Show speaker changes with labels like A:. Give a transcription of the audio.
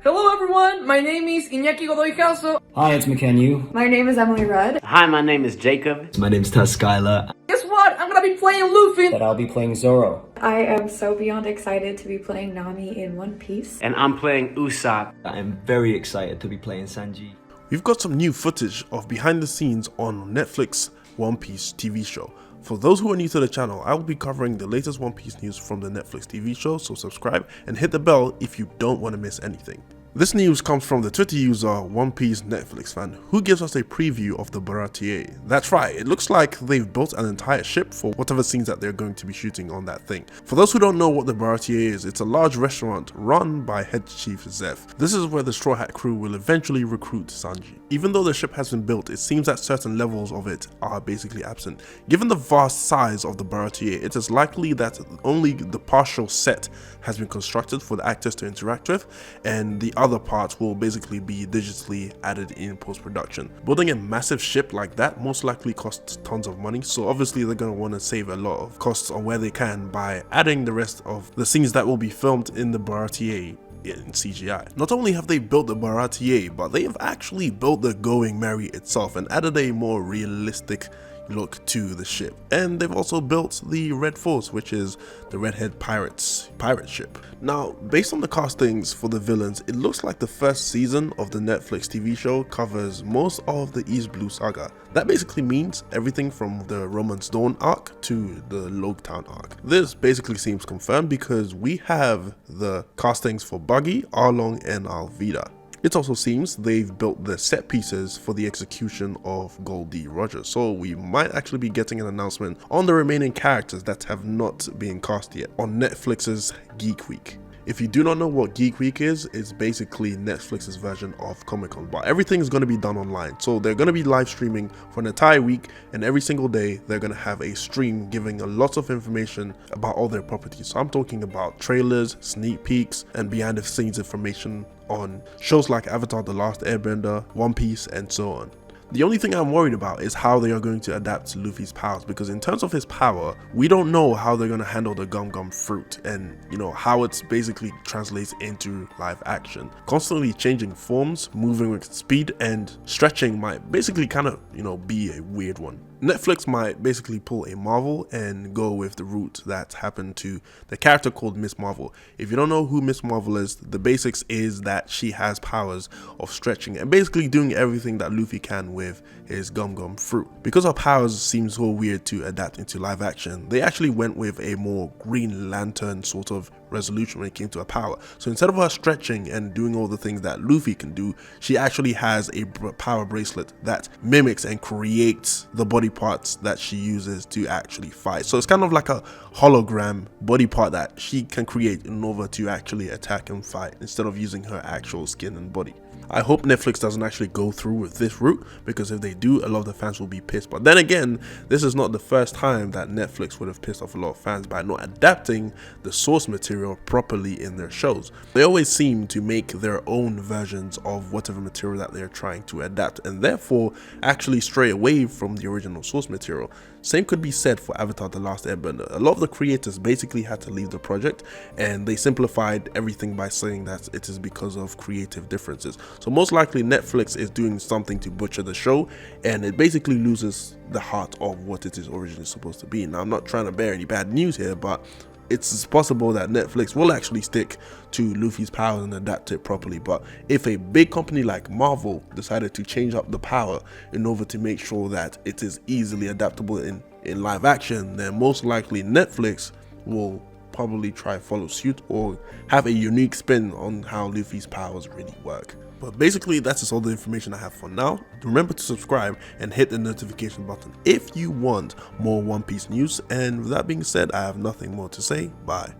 A: Hello everyone, my name is Iñaki Godoy Caso.
B: Hi, it's McKenyu.
C: My name is Emily Rudd.
D: Hi, my name is Jacob.
E: My name's Tess Skylar.
A: Guess what? I'm gonna be playing Luffy.
B: But I'll be playing Zoro.
C: I am so beyond excited to be playing Nami in One Piece.
D: And I'm playing Usopp.
E: I'm very excited to be playing Sanji.
F: We've got some new footage of behind the scenes on Netflix One Piece TV show. For those who are new to the channel, I will be covering the latest One Piece news from the Netflix TV show, so subscribe and hit the bell if you don't want to miss anything. This news comes from the Twitter user One Piece Netflix fan, who gives us a preview of the Baratier. That's right, it looks like they've built an entire ship for whatever scenes that they're going to be shooting on that thing. For those who don't know what the Baratier is, it's a large restaurant run by head chief Zeph. This is where the Straw Hat crew will eventually recruit Sanji. Even though the ship has been built, it seems that certain levels of it are basically absent. Given the vast size of the Baratier, it is likely that only the partial set has been constructed for the actors to interact with, and the other parts will basically be digitally added in post-production. Building a massive ship like that most likely costs tons of money, so obviously they're going to want to save a lot of costs on where they can by adding the rest of the scenes that will be filmed in the Baratier in CGI. Not only have they built the Baratier, but they have actually built the Going Merry itself and added a more realistic look to the ship. And they've also built the Red Force, which is the Redhead Pirates pirate ship. Now, based on the castings for the villains, it looks like the first season of the Netflix TV show covers most of the East Blue saga. That basically means everything from the Romance Dawn arc to the Logtown arc. This basically seems confirmed because we have the castings for Buggy, Arlong, and Alvida. It also seems they've built the set pieces for the execution of Goldie Roger, so we might actually be getting an announcement on the remaining characters that have not been cast yet on Netflix's Geek Week. If you do not know what Geek Week is, it's basically Netflix's version of Comic-Con, but everything is going to be done online. So they're going to be live streaming for an entire week, and every single day they're going to have a stream giving a lot of information about all their properties. So I'm talking about trailers, sneak peeks, and behind the scenes information on shows like Avatar: The Last Airbender, One Piece, and so on. The only thing I'm worried about is how they are going to adapt to Luffy's powers, because in terms of his power, we don't know how they're going to handle the Gum Gum fruit and, how it's basically translates into live action. Constantly changing forms, moving with speed, and stretching might basically kind of, be a weird one. Netflix might basically pull a Marvel and go with the route that happened to the character called Miss Marvel. If you don't know who Miss Marvel is, the basics is that she has powers of stretching and basically doing everything that Luffy can with his Gum Gum fruit. Because her powers seem so weird to adapt into live action, they actually went with a more Green Lantern sort of resolution when it came to her power. So instead of her stretching and doing all the things that Luffy can do, she actually has a power bracelet that mimics and creates the body parts that she uses to actually fight. So it's kind of like a hologram body part that she can create in order to actually attack and fight instead of using her actual skin and body. I hope Netflix doesn't actually go through with this route, because if they do, a lot of the fans will be pissed. But then again, this is not the first time that Netflix would have pissed off a lot of fans by not adapting the source material properly in their shows. They always seem to make their own versions of whatever material that they're trying to adapt, and therefore actually stray away from the original source material. Same could be said for Avatar: The Last Airbender. A lot of the creators basically had to leave the project, and they simplified everything by saying that it is because of creative differences. So most likely Netflix is doing something to butcher the show, and it basically loses the heart of what it is originally supposed to be. Now, I'm not trying to bear any bad news here, but it's possible that Netflix will actually stick to Luffy's powers and adapt it properly. But if a big company like Marvel decided to change up the power in order to make sure that it is easily adaptable in live action, then most likely Netflix will probably try follow suit or have a unique spin on how Luffy's powers really work. But basically, that's just all the information I have for now. Remember to subscribe and hit the notification button if you want more One Piece news. And with that being said, I have nothing more to say. Bye.